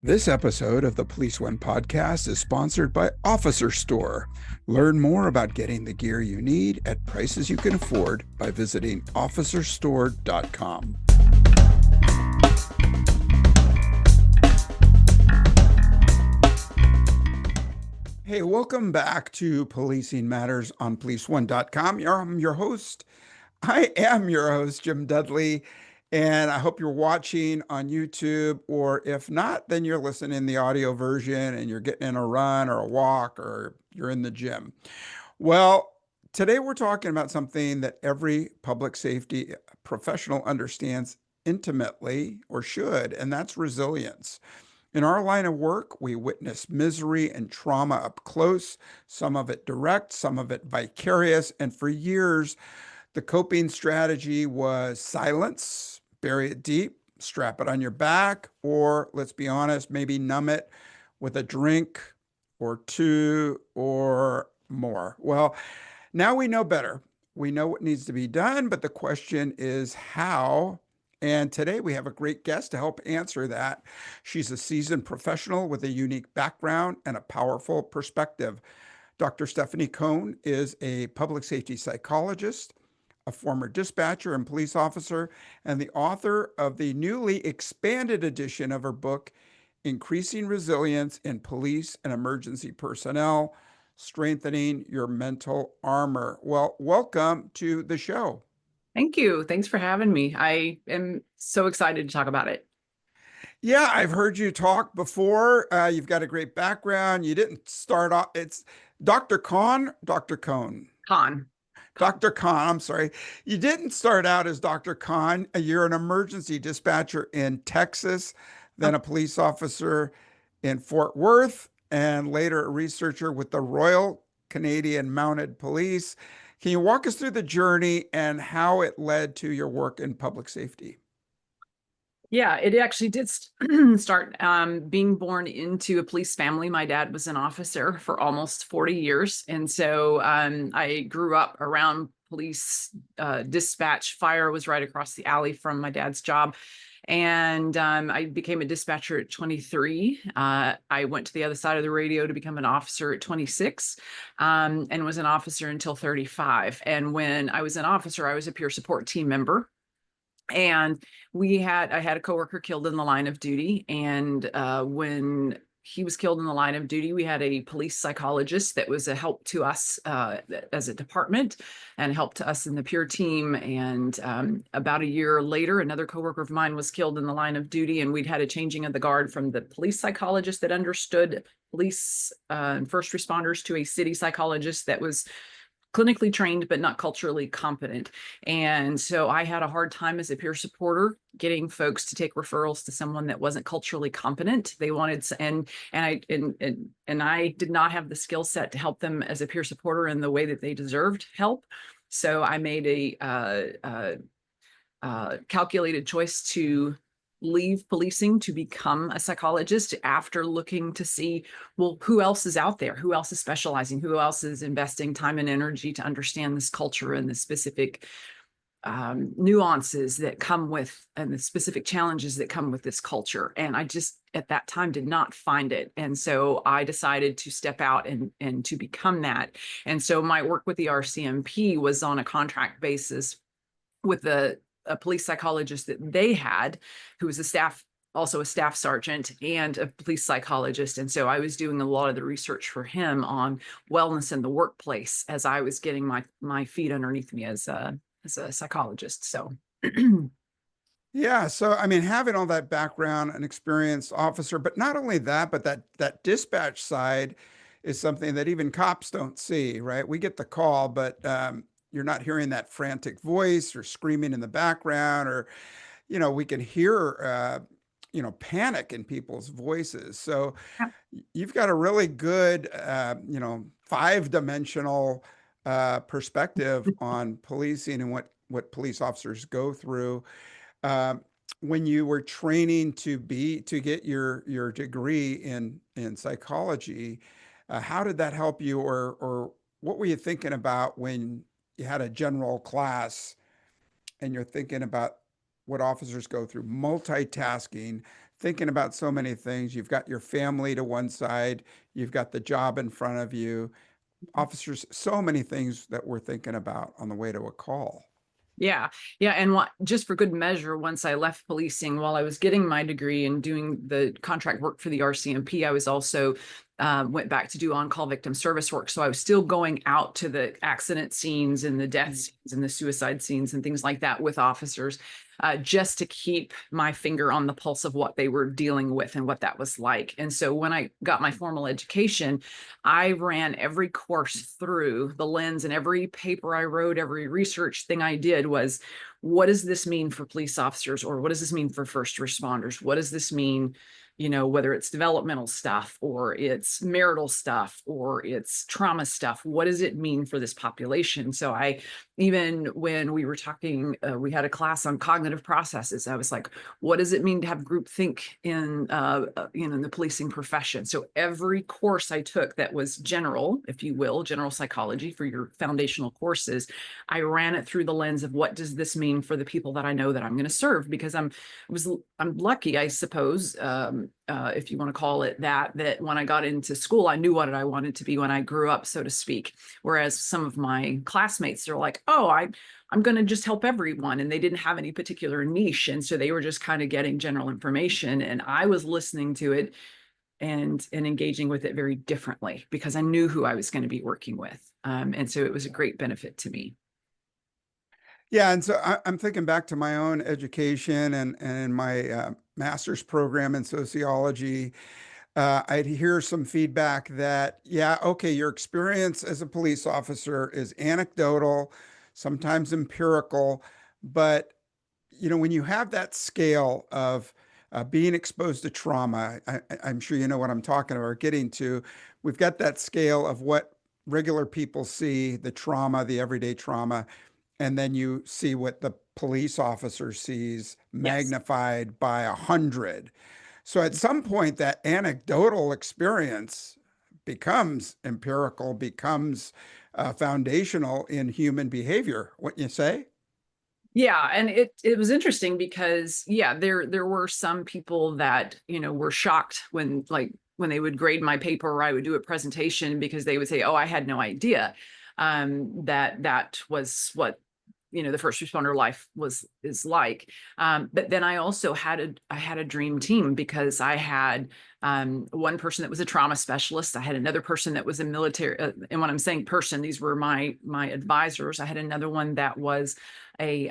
This episode of the Police One podcast is sponsored by Officer Store. Learn more about getting the gear you need at prices you can afford by visiting officerstore.com. Hey, welcome back to Policing Matters on policeone.com. I'm your host. I am your host, Jim Dudley, and I hope you're watching on YouTube, or if not, then you're listening in the audio version and you're getting in a run or a walk or you're in the gym. Well, today we're talking about something that every public safety professional understands intimately, or should, and that's resilience. In our line of work, we witness misery and trauma up close, some of it direct, some of it vicarious, and for years, the coping strategy was silence, bury it deep, strap it on your back, or let's be honest, maybe numb it with a drink or two or more. Well, now we know better. We know what needs to be done, but the question is how. And today we have a great guest to help answer that. She's a seasoned professional with a unique background and a powerful perspective. Dr. Stephanie Conn is a public safety psychologist, a former dispatcher and police officer, and the author of the newly expanded edition of her book, Increasing Resilience in Police and Emergency Personnel, Strengthening Your Mental Armor. Well, welcome to the show. Thank you. Thanks for having me. I am so excited to talk about it. Yeah, I've heard you talk before. You've got a great background. You didn't start off, it's Dr. Conn, Dr. Conn. Conn. Dr. Conn, I'm sorry. You didn't start out as Dr. Conn. You're an emergency dispatcher in Texas, then a police officer in Fort Worth, and later a researcher with the Royal Canadian Mounted Police. Can you walk us through the journey and how it led to your work in public safety? Yeah, it actually did start being born into a police family. My dad was an officer for almost 40 years. And so I grew up around police dispatch. Fire was right across the alley from my dad's job. And I became a dispatcher at 23. I went to the other side of the radio to become an officer at 26 and was an officer until 35. And when I was an officer, I was a peer support team member. And I had a coworker killed in the line of duty. And when he was killed in the line of duty, we had a police psychologist that was a help to us as a department and help to us in the peer team. And about a year later, another coworker of mine was killed in the line of duty, and we'd had a changing of the guard from the police psychologist that understood police and first responders to a city psychologist that was clinically trained, but not culturally competent. And so I had a hard time as a peer supporter getting folks to take referrals to someone that wasn't culturally competent. They wanted, and I did not have the skill set to help them as a peer supporter in the way that they deserved help. So I made a calculated choice to leave policing to become a psychologist after looking to see, well, who else is out there? Who else is specializing? Who else is investing time and energy to understand this culture and the specific nuances that come with, and the specific challenges that come with this culture? And I just, at that time, did not find it. And so I decided to step out and to become that. And so my work with the RCMP was on a contract basis with a police psychologist that they had, who was also a staff sergeant and a police psychologist. And so I was doing a lot of the research for him on wellness in the workplace as I was getting my feet underneath me as a psychologist. So Yeah, so I mean, having all that background, an experienced officer, but not only that, but that dispatch side is something that even cops don't see, right? We get the call, but you're not hearing that frantic voice or screaming in the background, or we can hear panic in people's voices. So you've got a really good 5-dimensional perspective on policing and what police officers go through. When you were training to get your degree in psychology, how did that help you, or what were you thinking about when you had a general class and you're thinking about what officers go through, multitasking, thinking about so many things. You've got your family to one side, you've got the job in front of you, officers, so many things that we're thinking about on the way to a call. Yeah. Yeah. And what, just for good measure, once I left policing, while I was getting my degree and doing the contract work for the RCMP, I was also went back to do on-call victim service work. So I was still going out to the accident scenes and the death scenes and the suicide scenes and things like that with officers, just to keep my finger on the pulse of what they were dealing with and what that was like. And so when I got my formal education, I ran every course through the lens, and every paper I wrote, every research thing I did was, what does this mean for police officers? Or what does this mean for first responders? What does this mean, whether it's developmental stuff or it's marital stuff or it's trauma stuff? What does it mean for this population? So even when we were talking, we had a class on cognitive processes. I was like, what does it mean to have groupthink in the policing profession? So every course I took that was general, if you will, general psychology for your foundational courses, I ran it through the lens of, what does this mean for the people that I know that I'm going to serve? Because I'm lucky, I suppose, if you want to call it that when I got into school, I knew what I wanted to be when I grew up, so to speak. Whereas some of my classmates are like, oh, I'm going to just help everyone. And they didn't have any particular niche. And so they were just kind of getting general information. And I was listening to it and engaging with it very differently because I knew who I was going to be working with. And so it was a great benefit to me. Yeah, and so I'm thinking back to my own education and my master's program in sociology. I'd hear some feedback that, yeah, okay, your experience as a police officer is anecdotal, sometimes empirical, but when you have that scale of being exposed to trauma, I'm sure you know what I'm talking about, or getting to. We've got that scale of what regular people see, the trauma, the everyday trauma, and then you see what the police officer sees Yes. magnified by 100. So at some point, that anecdotal experience becomes empirical, becomes foundational in human behavior. What you say? Yeah, and it was interesting because, yeah, there were some people that, were shocked when they would grade my paper or I would do a presentation, because they would say, oh, I had no idea that was what, the first responder life is like. But then I also had a dream team, because I had one person that was a trauma specialist. I had another person that was a military, and when I'm saying person, these were my advisors. I had another one that was a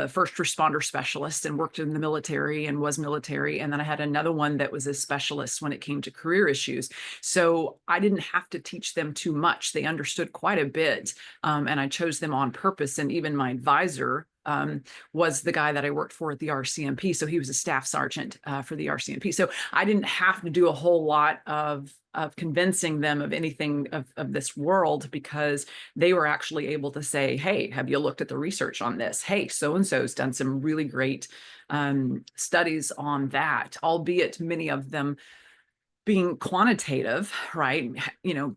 first responder specialist and worked in the military and was military. And then I had another one that was a specialist when it came to career issues. So I didn't have to teach them too much. They understood quite a bit. And I chose them on purpose. And even my advisor was the guy that I worked for at the RCMP. So he was a staff sergeant for the RCMP. So I didn't have to do a whole lot of convincing them of anything of this world, because they were actually able to say, hey, have you looked at the research on this? Hey, so-and-so's done some really great studies on that, albeit many of them being quantitative, right?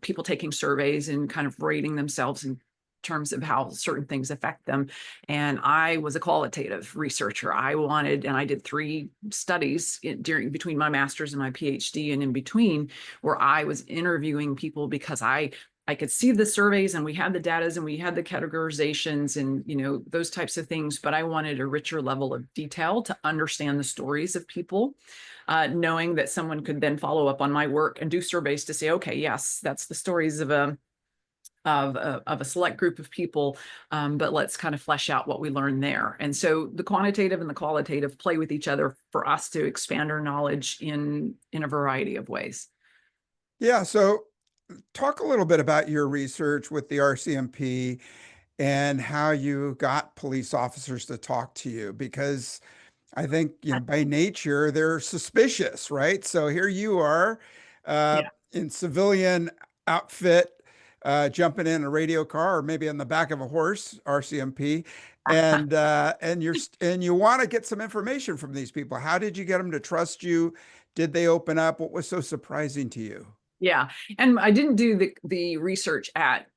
People taking surveys and kind of rating themselves in terms of how certain things affect them. And I was a qualitative researcher. And I did 3 studies between my master's and my PhD, and in between, where I was interviewing people, because I could see the surveys and we had the data and we had the categorizations and, those types of things. But I wanted a richer level of detail to understand the stories of people, knowing that someone could then follow up on my work and do surveys to say, okay, yes, that's the stories of a select group of people, but let's kind of flesh out what we learned there. And so the quantitative and the qualitative play with each other for us to expand our knowledge in a variety of ways. Yeah. So talk a little bit about your research with the RCMP and how you got police officers to talk to you, because I think, by nature, they're suspicious, right? So here you are Yeah. in civilian outfit, jumping in a radio car or maybe on the back of a horse, RCMP, and you want to get some information from these people. How did you get them to trust you? Did they open up? What was so surprising to you? Yeah. And I didn't do the research at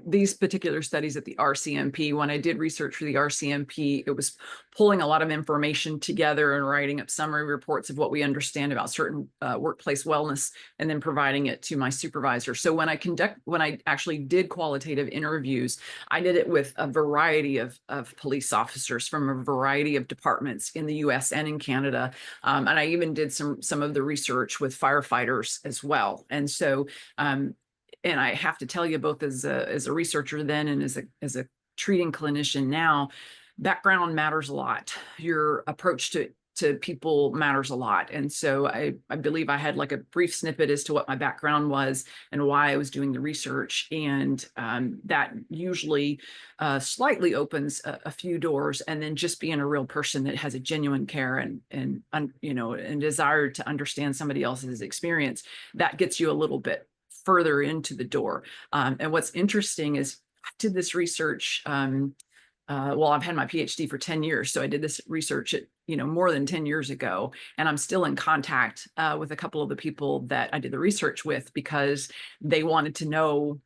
these particular studies at the RCMP. When I did research for the RCMP, it was pulling a lot of information together and writing up summary reports of what we understand about certain workplace wellness, and then providing it to my supervisor. So when I actually did qualitative interviews, I did it with a variety of police officers from a variety of departments in the US and in Canada. And I even did some of the research with firefighters as well. And so, and I have to tell you, both as a researcher then and as a treating clinician now, background matters a lot. Your approach to people matters a lot. And so I believe I had like a brief snippet as to what my background was and why I was doing the research. And that usually slightly opens a few doors. And then just being a real person that has a genuine care and desire to understand somebody else's experience, that gets you a little bit further into the door. And what's interesting is I did this research. I've had my PhD for 10 years. So I did this research at, more than 10 years ago. And I'm still in contact with a couple of the people that I did the research with, because they wanted to know,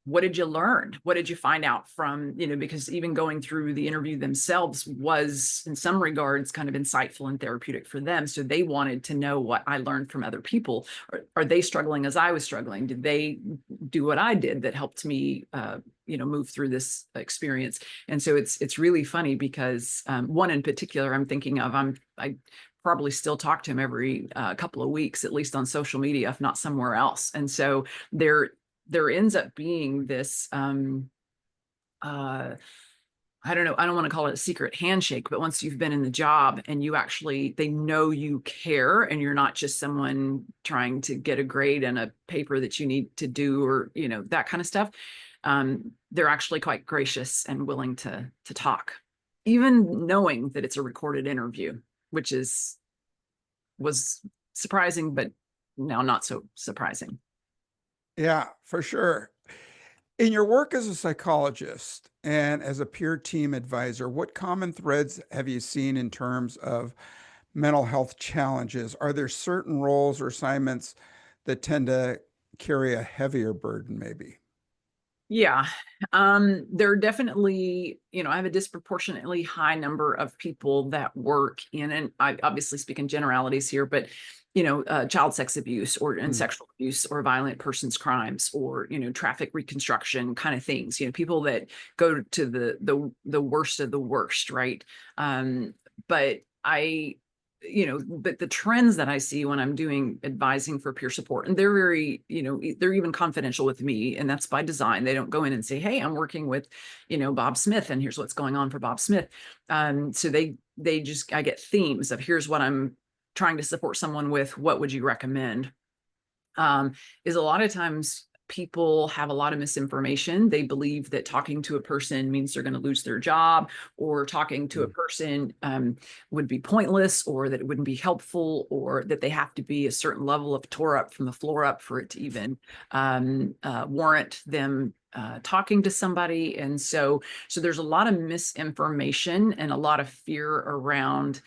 what did you learn? What did you find out from, because even going through the interview themselves was in some regards kind of insightful and therapeutic for them. So they wanted to know what I learned from other people. Are they struggling as I was struggling? Did they do what I did that helped me, move through this experience? And so it's really funny because one in particular I'm thinking of, I probably still talk to him every couple of weeks, at least on social media, if not somewhere else. And so there ends up being this I don't know, I don't want to call it a secret handshake, but once you've been in the job and they know you care and you're not just someone trying to get a grade and a paper that you need to do, or that kind of stuff, they're actually quite gracious and willing to talk, even knowing that it's a recorded interview, which was surprising, but now not so surprising. Yeah, for sure. In your work as a psychologist and as a peer team advisor, what common threads have you seen in terms of mental health challenges? Are there certain roles or assignments that tend to carry a heavier burden, maybe? Yeah, there are definitely, I have a disproportionately high number of people that work in, and I obviously speak in generalities here, but child sex abuse and Mm. sexual abuse or violent persons crimes or traffic reconstruction kind of things. People that go to the worst of the worst, right? But but the trends that I see when I'm doing advising for peer support, and they're very, they're even confidential with me, and that's by design. They don't go in and say, hey, I'm working with, Bob Smith, and here's what's going on for Bob Smith. So I get themes of, here's what I'm trying to support someone with. What would you recommend? Is a lot of times people have a lot of misinformation. They believe that talking to a person means they're going to lose their job, or talking to a person would be pointless, or that it wouldn't be helpful, or that they have to be a certain level of tore up from the floor up for it to even warrant them talking to somebody. And so there's a lot of misinformation and a lot of fear around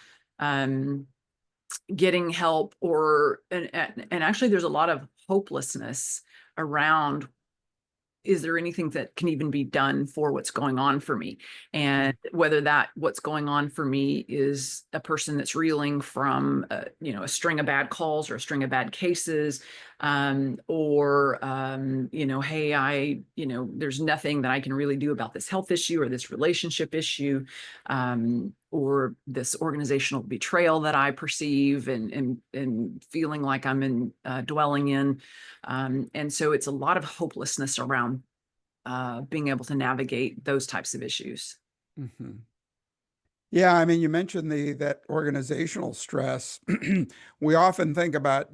getting help, and actually there's a lot of hopelessness around, is there anything that can even be done for what's going on for me? And whether that what's going on for me is a person that's reeling from a string of bad calls or a string of bad cases, or hey, there's nothing that I can really do about this health issue or this relationship issue, or this organizational betrayal that I perceive and feeling like I'm dwelling in. And so it's a lot of hopelessness around being able to navigate those types of issues. Mm-hmm. Yeah, I mean, you mentioned that organizational stress. We often think about,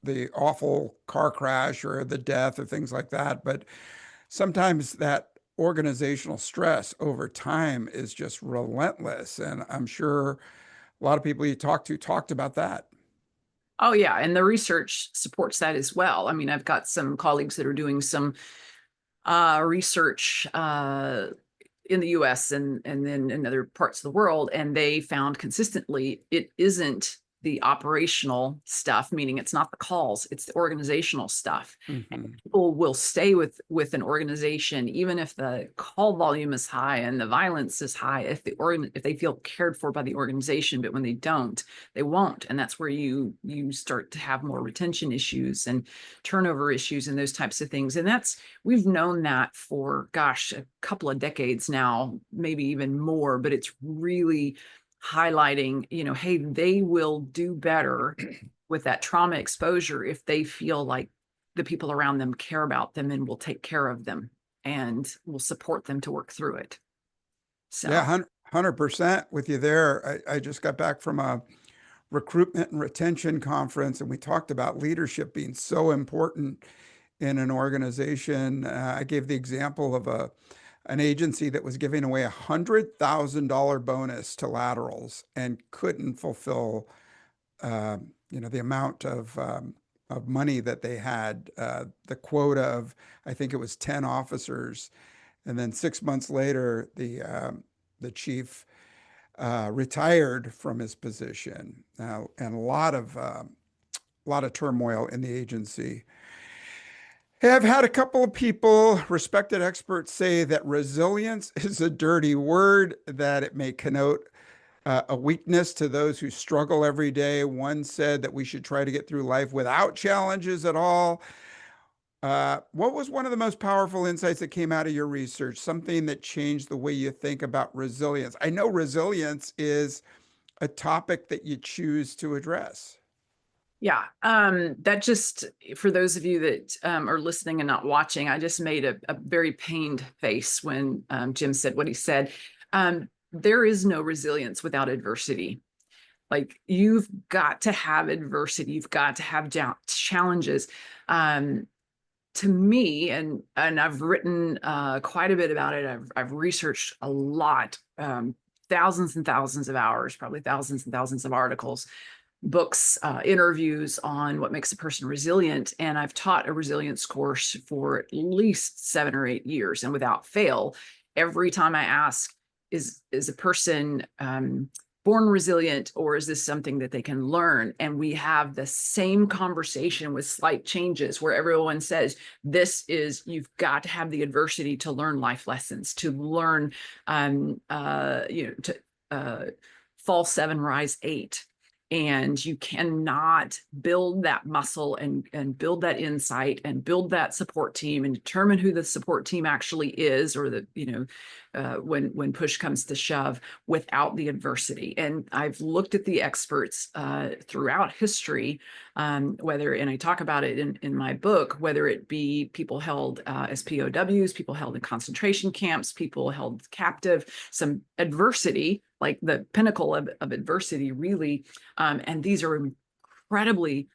the awful car crash or the death or things like that, but sometimes that organizational stress over time is just relentless. And I'm sure a lot of people you talked to talked about that. Oh yeah, and the research supports that as well. I mean, I've got some colleagues that are doing some research in the US and then in other parts of the world, and they found consistently it isn't the operational stuff, meaning it's not the calls, it's the organizational stuff. And Mm-hmm. people will stay with an organization even if the call volume is high and the violence is high, if they feel cared for by the organization. But when they don't, they won't. And that's where you start to have more retention issues and turnover issues and those types of things. And we've known that for, gosh, a couple of decades now, maybe even more. But it's really highlighting, hey, they will do better with that trauma exposure if they feel like the people around them care about them and will take care of them and will support them to work through it. Yeah, So 100% with you there. I just got back from a recruitment and retention conference, and we talked about leadership being so important in an organization. I gave the example of an agency that was giving away $100,000 bonus to laterals and couldn't fulfill, the amount of money that they had, the quota of, I think it was 10 officers. And then 6 months later, the chief retired from his position, and a lot of turmoil in the agency. Hey, I've had a couple of people, respected experts, say that resilience is a dirty word, that it may connote a weakness to those who struggle every day. One said that we should try to get through life without challenges at all. What was one of the most powerful insights that came out of your research? Something that changed the way you think about resilience? I know resilience is a topic that you choose to address. yeah, that just, for those of you that are listening and not watching, I just made a very pained face when Jim said what he said. There is no resilience without adversity. Like, you've got to have adversity. You've got to have challenges. To me, and I've written quite a bit about it. I've researched a lot, thousands and thousands of hours, probably thousands and thousands of articles, books, interviews on what makes a person resilient. And I've taught a resilience course for at least 7 or 8 years. And without fail, every time I ask, is a person born resilient, or is this something that they can learn? And we have the same conversation with slight changes where everyone says, you've got to have the adversity to learn life lessons, to learn, fall 7, rise 8. And you cannot build that muscle and build that insight and build that support team and determine who the support team actually is, or when push comes to shove, without the adversity. And I've looked at the experts throughout history, and I talk about it in my book, whether it be people held as POWs, people held in concentration camps, people held captive, some adversity, like the pinnacle of adversity, really. And these are incredibly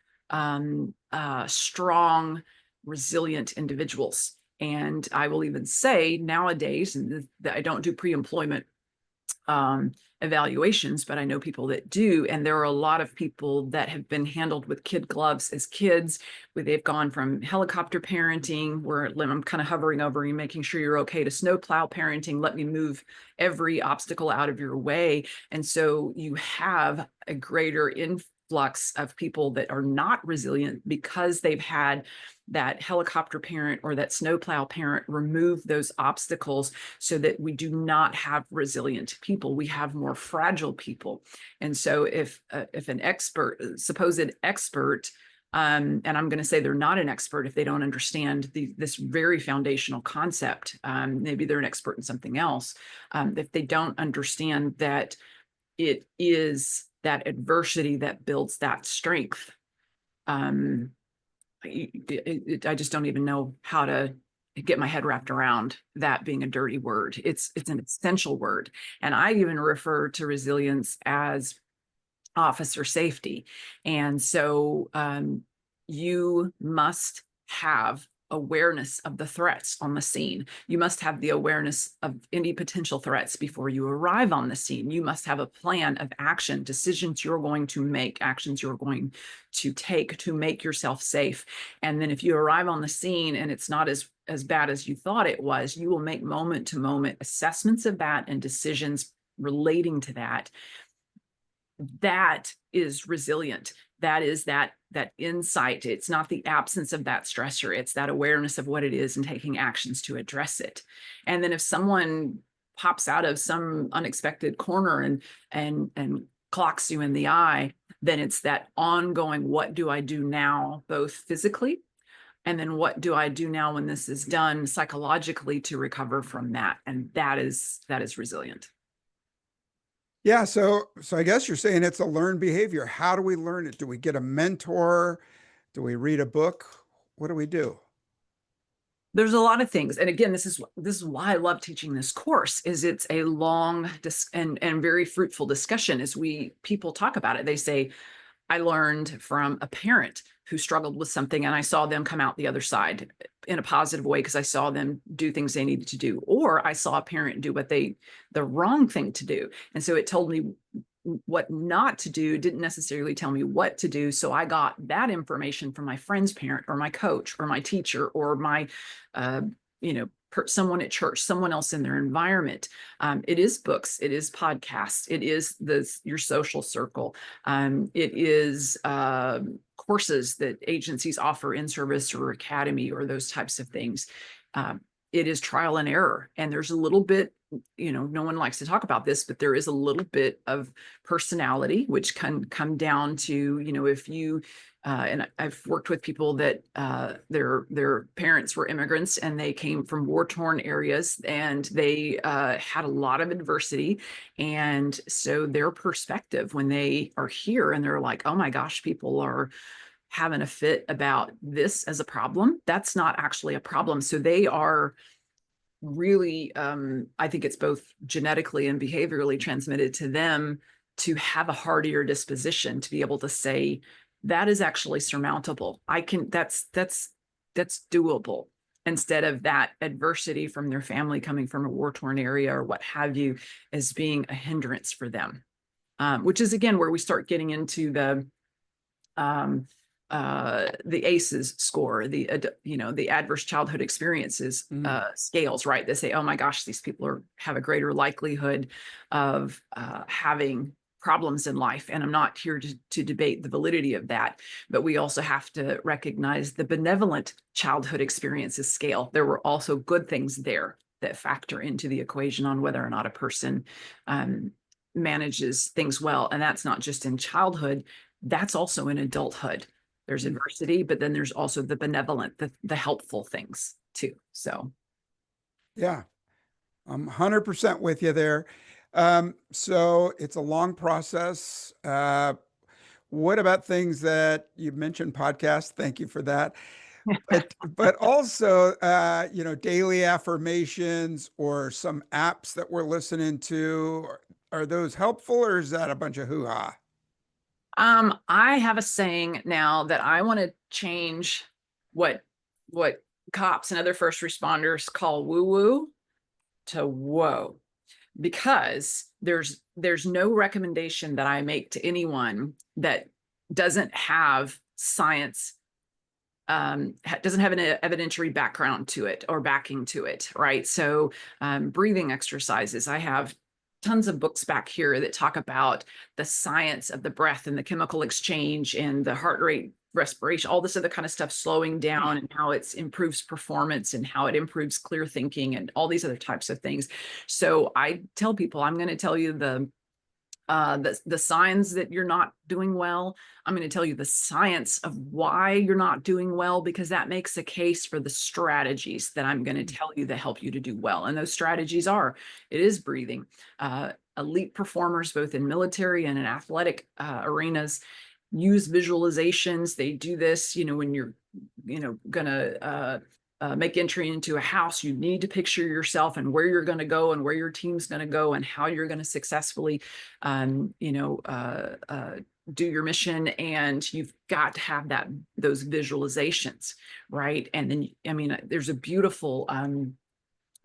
strong, resilient individuals. And I will even say nowadays, and I don't do pre-employment evaluations, but I know people that do. And there are a lot of people that have been handled with kid gloves as kids, where they've gone from helicopter parenting, where I'm kind of hovering over you, making sure you're okay, to snowplow parenting, let me move every obstacle out of your way. And so you have a greater influx of people that are not resilient because they've had that helicopter parent or that snowplow parent remove those obstacles, so that we do not have resilient people. We have more fragile people. And so if an supposed expert, and I'm going to say they're not an expert if they don't understand this very foundational concept, maybe they're an expert in something else, if they don't understand that it is that adversity that builds that strength, I just don't even know how to get my head wrapped around that being a dirty word. It's an essential word. And I even refer to resilience as officer safety. And so you must have awareness of the threats on the scene. You must have the awareness of any potential threats before you arrive on the scene. You must have a plan of action, decisions you're going to make, actions you're going to take to make yourself safe. And then if you arrive on the scene and it's not as bad as you thought it was, you will make moment to moment assessments of that and decisions relating to that. That is resilient. That is that insight. It's not the absence of that stressor. It's that awareness of what it is and taking actions to address it. And then if someone pops out of some unexpected corner and clocks you in the eye, then it's that ongoing, what do I do now, both physically, and then what do I do now when this is done psychologically to recover from that? And that is resilient. Yeah, so I guess you're saying it's a learned behavior. How do we learn it? Do we get a mentor? Do we read a book? What do we do? There's a lot of things, and again, this is why I love teaching this course. Is it's a long and very fruitful discussion as people talk about it. They say, I learned from a parent who struggled with something, and I saw them come out the other side in a positive way because I saw them do things they needed to do, or I saw a parent do the wrong thing to do, and so it told me what not to do, didn't necessarily tell me what to do. So I got that information from my friend's parent or my coach or my teacher or my, someone at church, someone else in their environment. It is books, it is podcasts, it is your social circle. It is courses that agencies offer in service or academy or those types of things. It is trial and error. And there's a little bit, no one likes to talk about this, but there is a little bit of personality, which can come down to, if you, and I've worked with people that their parents were immigrants and they came from war-torn areas and they had a lot of adversity. And so their perspective when they are here and they're like, oh my gosh, people are having a fit about this as a problem. That's not actually a problem. So they are really, I think it's both genetically and behaviorally transmitted to them to have a hardier disposition to be able to say, that is actually surmountable. That's doable, instead of that adversity from their family coming from a war-torn area or what have you as being a hindrance for them. Which is again where we start getting into the ACEs score, the adverse childhood experiences scales, right? They say, oh my gosh, these people have a greater likelihood of having problems in life. And I'm not here to debate the validity of that, but we also have to recognize the benevolent childhood experiences scale. There were also good things there that factor into the equation on whether or not a person manages things well. And that's not just in childhood, that's also in adulthood. There's adversity, but then there's also the benevolent, the helpful things too. So, yeah, I'm 100% with you there. So it's a long process. What about things that you mentioned podcasts? Thank you for that. But also, daily affirmations or some apps that we're listening to. Are those helpful or is that a bunch of hoo-ha? I have a saying now that I want to change what cops and other first responders call woo-woo to whoa, because there's no recommendation that I make to anyone that doesn't have science, doesn't have an evidentiary background to it or backing to it, right? So breathing exercises, I have tons of books back here that talk about the science of the breath and the chemical exchange and the heart rate, respiration, all this other kind of stuff, slowing down, and how it improves performance and how it improves clear thinking and all these other types of things. So I tell people, I'm going to tell you the signs that you're not doing well. I'm going to tell you the science of why you're not doing well, because that makes a case for the strategies that I'm going to tell you that help you to do well. And those strategies it is breathing. Elite performers, both in military and in athletic arenas, use visualizations. They do this, when you're, going to make entry into a house, you need to picture yourself and where you're going to go and where your team's going to go and how you're going to successfully, do your mission. And you've got to have those visualizations, right? And then, there's a beautiful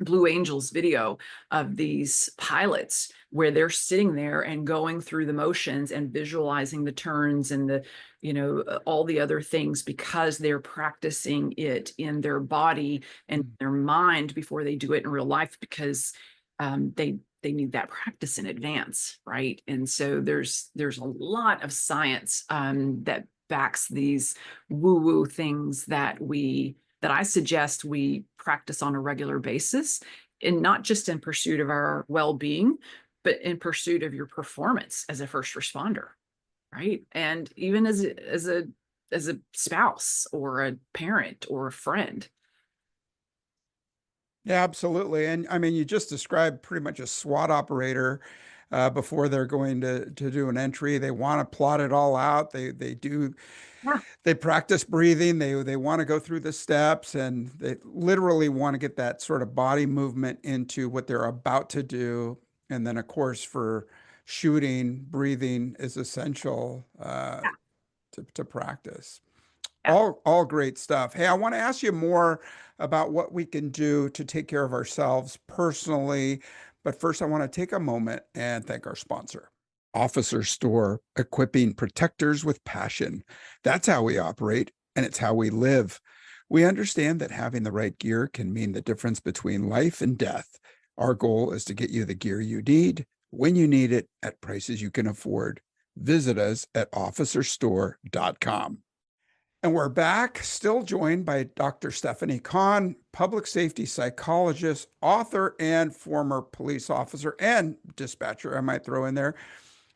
Blue Angels video of these pilots where they're sitting there and going through the motions and visualizing the turns and all the other things, because they're practicing it in their body and their mind before they do it in real life, because they need that practice in advance, right? And so there's a lot of science that backs these woo-woo things that I suggest we practice on a regular basis, and not just in pursuit of our well-being, but in pursuit of your performance as a first responder, right? And even as a spouse or a parent or a friend. Yeah, absolutely. And I mean, you just described pretty much a SWAT operator before they're going to do an entry. They want to plot it all out. Yeah. They practice breathing. They want to go through the steps, and they literally want to get that sort of body movement into what they're about to do. And then, of course, for shooting, breathing is essential to practice. Yeah. All great stuff. Hey, I want to ask you more about what we can do to take care of ourselves personally. But first, I want to take a moment and thank our sponsor, Officer Store, equipping protectors with passion. That's how we operate, and it's how we live. We understand that having the right gear can mean the difference between life and death. Our goal is to get you the gear you need, when you need it, at prices you can afford. Visit us at officerstore.com. And we're back, still joined by Dr. Stephanie Conn, public safety psychologist, author, and former police officer and dispatcher, I might throw in there.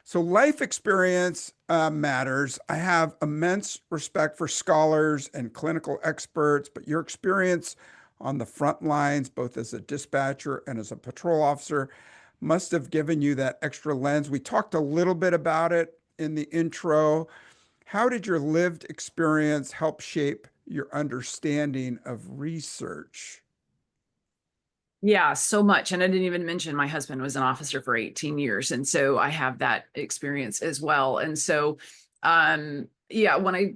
So, life experience matters. I have immense respect for scholars and clinical experts, but your experience on the front lines, both as a dispatcher and as a patrol officer, must have given you that extra lens. We talked a little bit about it in the intro. How did your lived experience help shape your understanding of research? Yeah, so much. And I didn't even mention my husband was an officer for 18 years. And so I have that experience as well. And so yeah, when I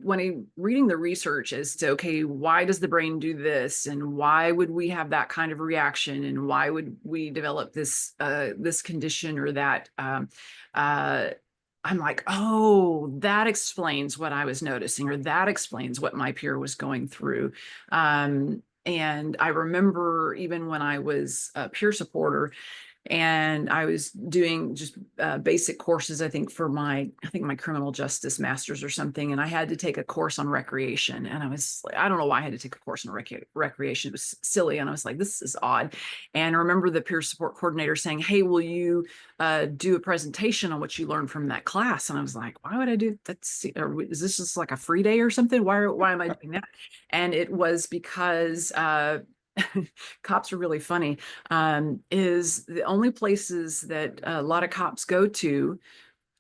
reading the research as to, okay, why does the brain do this? And why would we have that kind of reaction? And why would we develop this condition or that I'm like, oh, that explains what I was noticing, or that explains what my peer was going through. And I remember even when I was a peer supporter and I was doing just basic courses, I think my criminal justice master's or something. And I had to take a course on recreation. And I was like, I don't know why I had to take a course on recreation. It was silly. And I was like, this is odd. And I remember the peer support coordinator saying, hey, will you do a presentation on what you learned from that class? And I was like, why would I do that? Is this just like a free day or something? Why am I doing that? And it was because cops are really funny. Is the only places that a lot of cops go to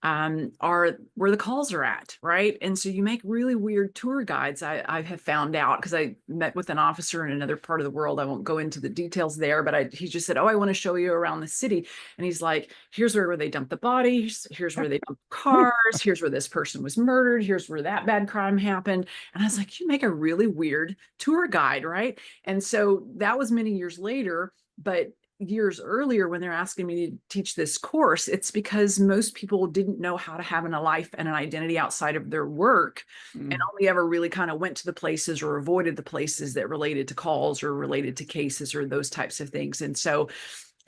are where the calls are at, right? And so you make really weird tour guides. I have found out because I met with an officer in another part of the world. I won't go into the details there, but he just said, "Oh, I want to show you around the city." And he's like, "Here's where they dumped the bodies. Here's where they dumped cars. Here's where this person was murdered. Here's where that bad crime happened." And I was like, "You make a really weird tour guide, right?" And so that was many years later, but years earlier when they're asking me to teach this course, it's because most people didn't know how to have a life and an identity outside of their work, and Mm. only ever really kind of went to the places or avoided the places that related to calls or related to cases or those types of things. And so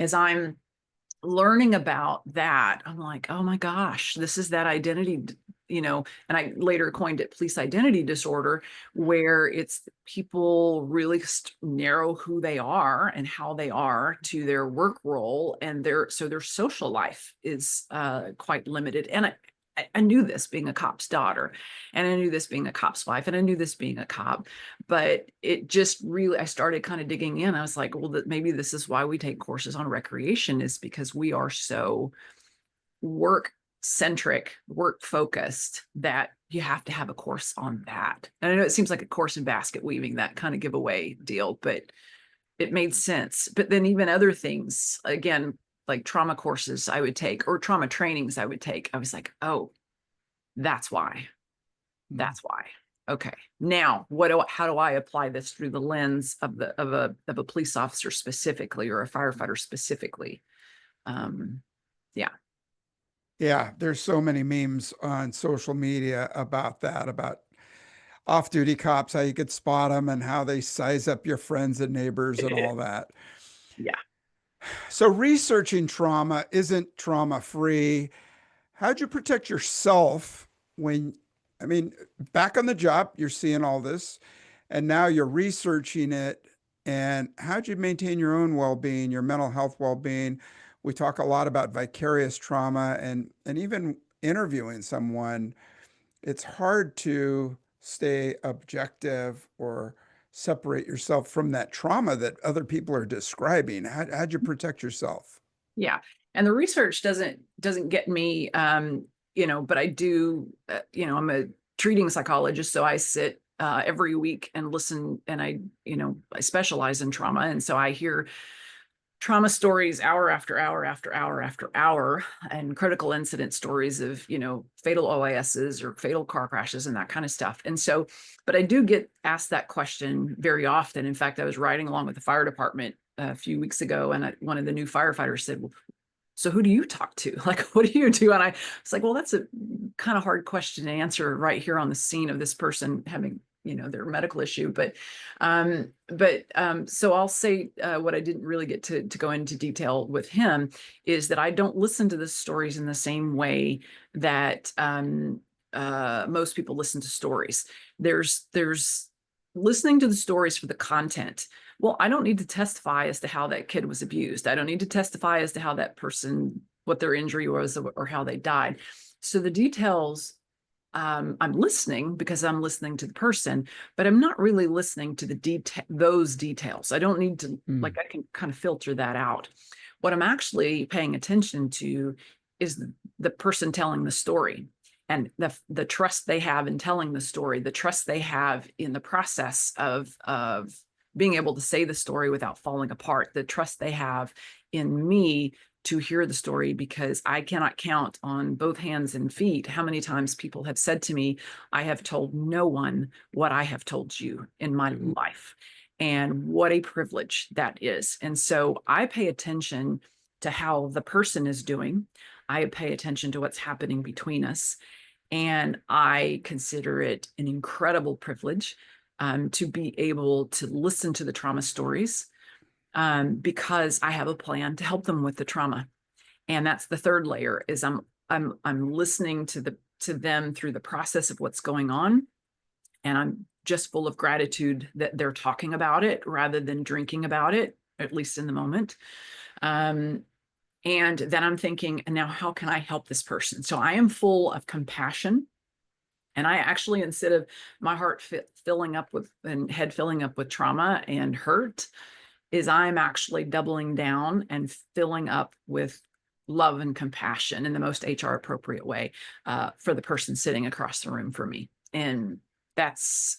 as I'm learning about that, I'm like, oh my gosh, this is that identity, and I later coined it police identity disorder, where it's people really narrow who they are and how they are to their work role, and their social life is quite limited. And I knew this being a cop's daughter, and I knew this being a cop's wife, and I knew this being a cop, but it just really, I started kind of digging in. I was like, well, maybe this is why we take courses on recreation, is because we are so work centric, work focused, that you have to have a course on that. And I know it seems like a course in basket weaving, that kind of giveaway deal, but it made sense. But then even other things, again, like trauma courses I would take, or trauma trainings I would take, I was like, oh, that's why. Mm. That's why. Okay. Now, how do I apply this through the lens of a police officer specifically, or a firefighter specifically? Um, yeah. Yeah, there's so many memes on social media about that, about off-duty cops, how you could spot them and how they size up your friends and neighbors and all that. Yeah. So researching trauma isn't trauma free. How'd you protect yourself when, I mean, back on the job, you're seeing all this, and now you're researching it. And how'd you maintain your own well-being, your mental health well-being? We talk a lot about vicarious trauma and even interviewing someone. It's hard to stay objective or separate yourself from that trauma that other people are describing. How'd you protect yourself? Yeah. And the research doesn't get me, but I do, I'm a treating psychologist. So I sit every week and listen, and I specialize in trauma. And so I hear trauma stories hour after hour after hour after hour, and critical incident stories of, fatal OISs or fatal car crashes and that kind of stuff. And so, but I do get asked that question very often. In fact, I was riding along with the fire department a few weeks ago, and one of the new firefighters said, well, so who do you talk to? Like, what do you do? And I was like, well, that's a kind of hard question to answer right here on the scene of this person having, their medical issue. So I'll say what I didn't really get to go into detail with him is that I don't listen to the stories in the same way that most people listen to stories. There's listening to the stories for the content. Well, I don't need to testify as to how that kid was abused. I don't need to testify as to how that person, what their injury was or how they died. So the details, I'm listening because I'm listening to the person, but I'm not really listening to those details. I don't need to, Mm. like, I can kind of filter that out. What I'm actually paying attention to is the person telling the story, and the trust they have in telling the story, the trust they have in the process of being able to say the story without falling apart, the trust they have in me to hear the story, because I cannot count on both hands and feet how many times people have said to me, I have told no one what I have told you in my life. And what a privilege that is. And so I pay attention to how the person is doing. I pay attention to what's happening between us. And I consider it an incredible privilege to be able to listen to the trauma stories, because I have a plan to help them with the trauma. And that's the third layer, is I'm listening to them through the process of what's going on. And I'm just full of gratitude that they're talking about it rather than drinking about it, at least in the moment. And then I'm thinking, and now how can I help this person? So I am full of compassion. And I actually, instead of my heart filling up with and head filling up with trauma and hurt, is I'm actually doubling down and filling up with love and compassion in the most HR appropriate way for the person sitting across the room from me. And that's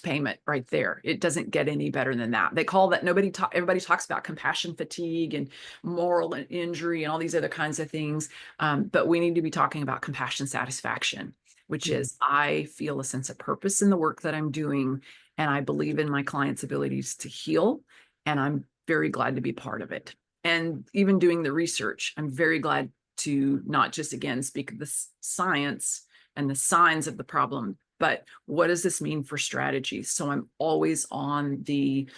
payment right there. It doesn't get any better than that. They call that, everybody talks about compassion fatigue and moral injury and all these other kinds of things. But we need to be talking about compassion satisfaction, which is I feel a sense of purpose in the work that I'm doing. And I believe in my clients' abilities to heal. And I'm very glad to be part of it. And even doing the research, I'm very glad to not just, again, speak of the science and the signs of the problem, but what does this mean for strategy? So I'm always on the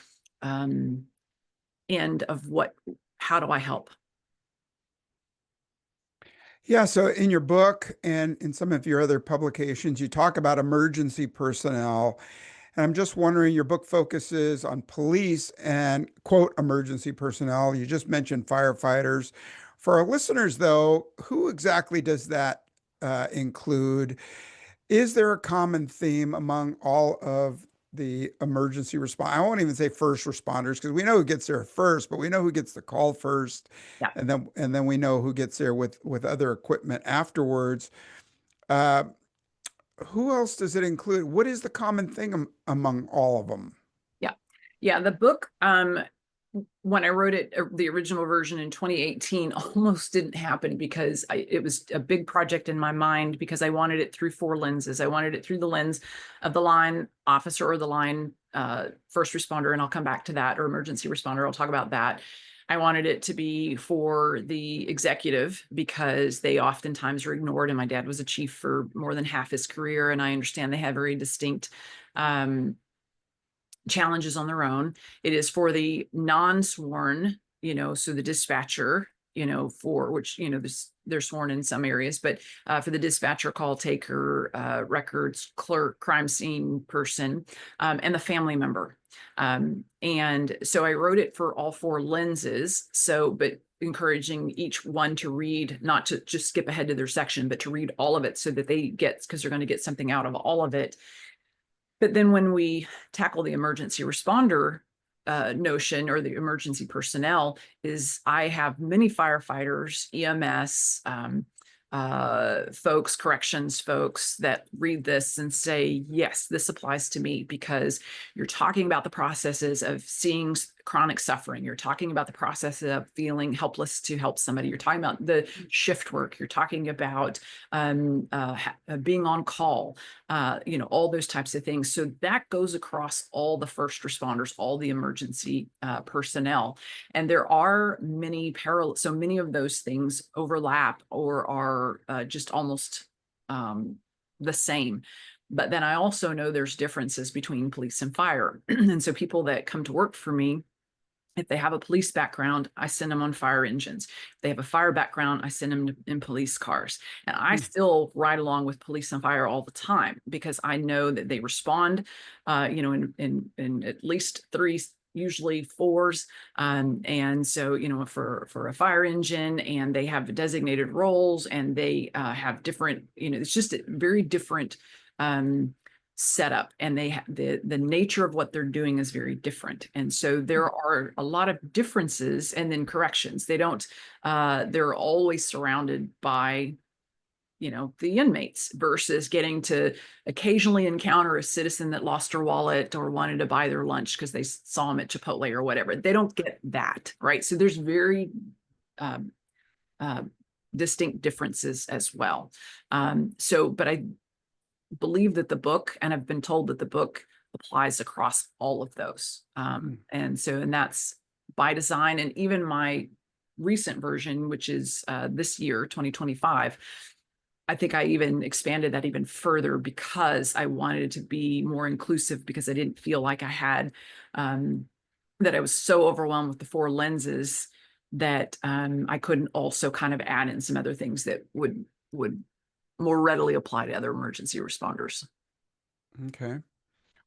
end of how do I help? Yeah, so in your book and in some of your other publications, you talk about emergency personnel. And I'm just wondering, your book focuses on police and, quote, emergency personnel. You just mentioned firefighters. For our listeners, though, who exactly does that include? Is there a common theme among all of the emergency response? I won't even say first responders, because we know who gets there first, but we know who gets the call first, Yeah. and then we know who gets there with other equipment afterwards. Uh, who else does it include? What is the common thing among all of them? Yeah. Yeah. The book, when I wrote it, the original version in 2018, almost didn't happen because it was a big project in my mind, because I wanted it through four lenses. I wanted it through the lens of the line officer or the line first responder, and I'll come back to that, or emergency responder. I'll talk about that. I wanted it to be for the executive, because they oftentimes are ignored. And my dad was a chief for more than half his career. And I understand they have very distinct challenges on their own. It is for the non-sworn, So the dispatcher, for which, they're sworn in some areas, but for the dispatcher, call taker, records clerk, crime scene person, and the family member. And so I wrote it for all four lenses. So, but encouraging each one to read, not to just skip ahead to their section, but to read all of it so that they get, because they're going to get something out of all of it. But then when we tackle the emergency responder notion, or the emergency personnel, is I have many firefighters, EMS, folks, corrections folks that read this and say, yes, this applies to me, because you're talking about the processes of seeing chronic suffering. You're talking about the process of feeling helpless to help somebody. You're talking about the shift work. You're talking about being on call, all those types of things. So that goes across all the first responders, all the emergency personnel. And there are many parallel. So many of those things overlap or are just almost the same. But then I also know there's differences between police and fire. And so people that come to work for me, if they have a police background, I send them on fire engines. If they have a fire background, I send them in police cars. And I still ride along with police and fire all the time, because I know that they respond, in at least three, usually fours. And so, for a fire engine, and they have designated roles, and they have different, it's just a very different setup, and they have the nature of what they're doing is very different. And so there are a lot of differences. And then corrections, they're always surrounded by the inmates, versus getting to occasionally encounter a citizen that lost her wallet or wanted to buy their lunch because they saw them at Chipotle or whatever. They don't get that, right? So there's very uh, distinct differences as well. But I believe that the book, and I've been told that the book applies across all of those. And that's by design. And even my recent version, which is this year, 2025, I think I even expanded that even further, because I wanted it to be more inclusive, because I didn't feel like I had, that I was so overwhelmed with the four lenses that I couldn't also kind of add in some other things that would more readily apply to other emergency responders. Okay.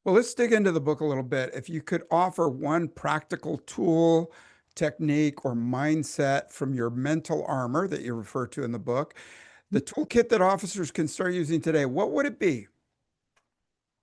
Well, let's dig into the book a little bit. If you could offer one practical tool, technique, or mindset from your mental armor that you refer to in the book, the toolkit that officers can start using today, what would it be?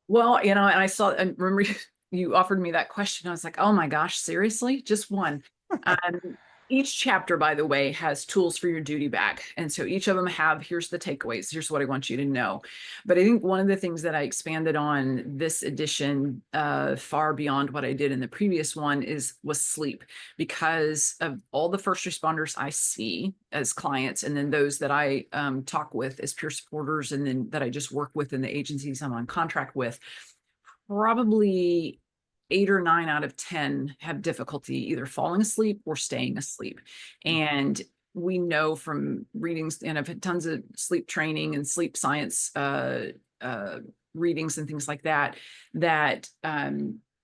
Well, and I remember you offered me that question. I was like, oh my gosh, seriously? Just one. Um, each chapter, by the way, has tools for your duty bag. And so each of them here's the takeaways. Here's what I want you to know. But I think one of the things that I expanded on this edition, far beyond what I did in the previous one, was sleep, because of all the first responders I see as clients, and then those that I talk with as peer supporters, and then that I just work with in the agencies I'm on contract with, probably 8 or 9 out of 10 have difficulty either falling asleep or staying asleep. And we know from readings, and I've had tons of sleep training and sleep science readings and things like that, that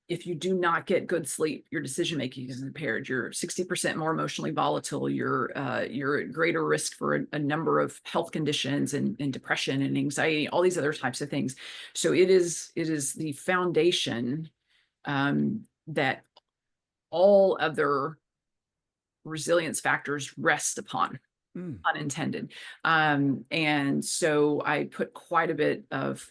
if you do not get good sleep, your decision making is impaired. You're 60% more emotionally volatile. You're at greater risk for a number of health conditions, and depression and anxiety, all these other types of things. So it is the foundation that all other resilience factors rest upon, unintended. And so I put quite a bit of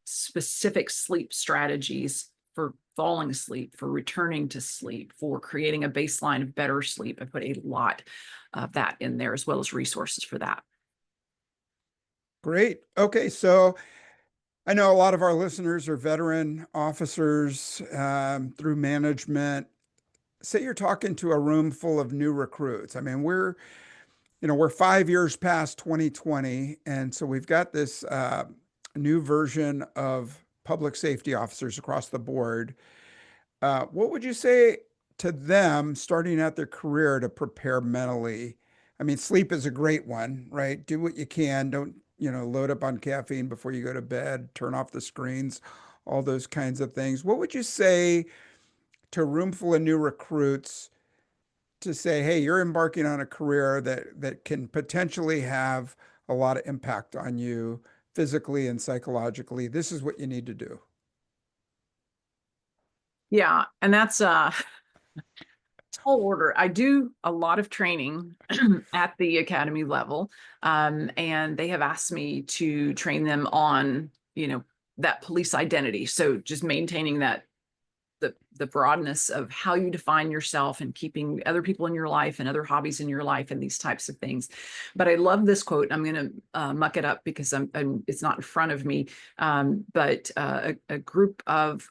specific sleep strategies for falling asleep, for returning to sleep, for creating a baseline of better sleep. I put a lot of that in there, as well as resources for that. Great. Okay, so I know a lot of our listeners are veteran officers through management. Say you're talking to a room full of new recruits. I mean, we're 5 years past 2020, and so we've got this new version of public safety officers across the board. What would you say to them starting out their career to prepare mentally? I mean, sleep is a great one, right? Do what you can. Don't, load up on caffeine before you go to bed, turn off the screens, all those kinds of things. What would you say to a room full of new recruits to say, hey, you're embarking on a career that can potentially have a lot of impact on you physically and psychologically. This is what you need to do. Yeah, and that's tall order. I do a lot of training at the academy level, and they have asked me to train them on, that police identity. So just maintaining that the broadness of how you define yourself and keeping other people in your life and other hobbies in your life and these types of things. But I love this quote. I'm going to muck it up because it's not in front of me. But a group of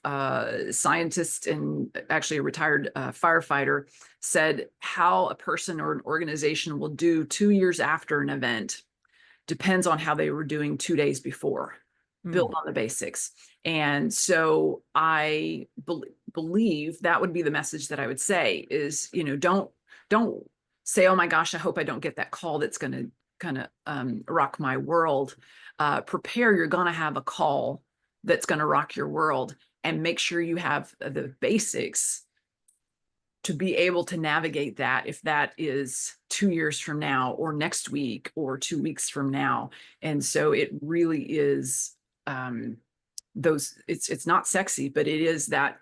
scientists and actually a retired firefighter said how a person or an organization will do 2 years after an event depends on how they were doing 2 days before. Build on the basics. And so I believe that would be the message that I would say is, don't say, oh my gosh, I hope I don't get that call that's going to kind of rock my world. Prepare, you're going to have a call that's going to rock your world, and make sure you have the basics to be able to navigate that, if that is 2 years from now or next week or 2 weeks from now. And so it really is it's not sexy, but it is that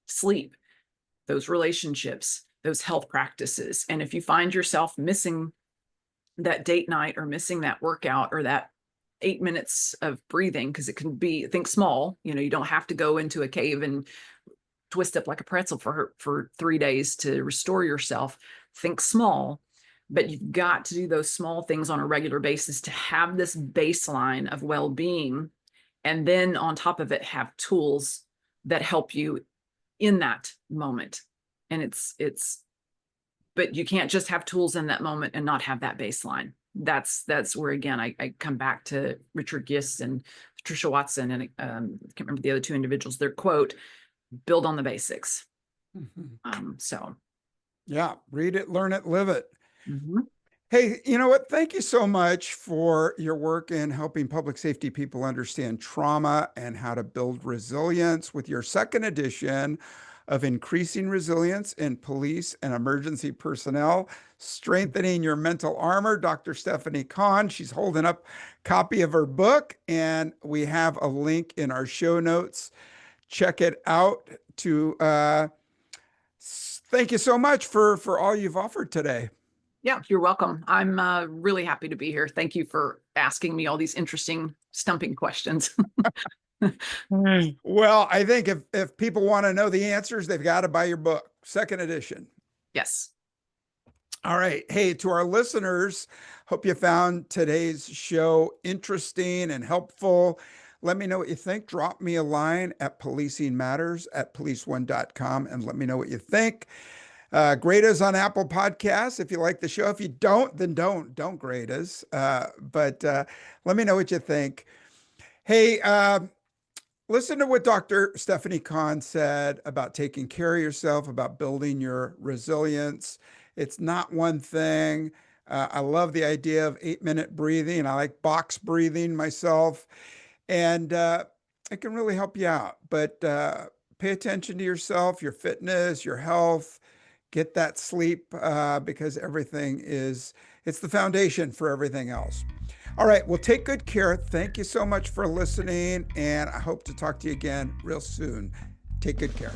sleep, those relationships, those health practices. And if you find yourself missing that date night or missing that workout or that 8 minutes of breathing, because it can be, think small, you don't have to go into a cave and twist up like a pretzel for 3 days to restore yourself. Think small, but you've got to do those small things on a regular basis to have this baseline of well-being. And then on top of it, have tools that help you in that moment. And but you can't just have tools in that moment and not have that baseline. That's where, again, I come back to Richard Gist and Patricia Watson, and I can't remember the other two individuals, their quote, build on the basics. So. Yeah, read it, learn it, live it. Mm-hmm. Hey, you know what? Thank you so much for your work in helping public safety people understand trauma and how to build resilience with your second edition of Increasing Resilience in Police and Emergency Personnel, Strengthening Your Mental Armor. Dr. Stephanie Conn, she's holding up a copy of her book, and we have a link in our show notes. Check it out. Thank you so much for all you've offered today. Yeah, you're welcome. I'm really happy to be here. Thank you for asking me all these interesting, stumping questions. Well, I think if people want to know the answers, they've got to buy your book, second edition. Yes. All right. Hey, to our listeners, hope you found today's show interesting and helpful. Let me know what you think. Drop me a line at policingmatters@policeone.com and let me know what you think. Grade us on Apple Podcasts if you like the show. If you don't, then don't grade us. But let me know what you think. Hey, listen to what Dr. Stephanie Conn said about taking care of yourself, about building your resilience. It's not one thing. I love the idea of 8-minute breathing. I like box breathing myself, and it can really help you out. But pay attention to yourself, your fitness, your health. Get that sleep because it's the foundation for everything else. All right. Well, take good care. Thank you so much for listening. And I hope to talk to you again real soon. Take good care.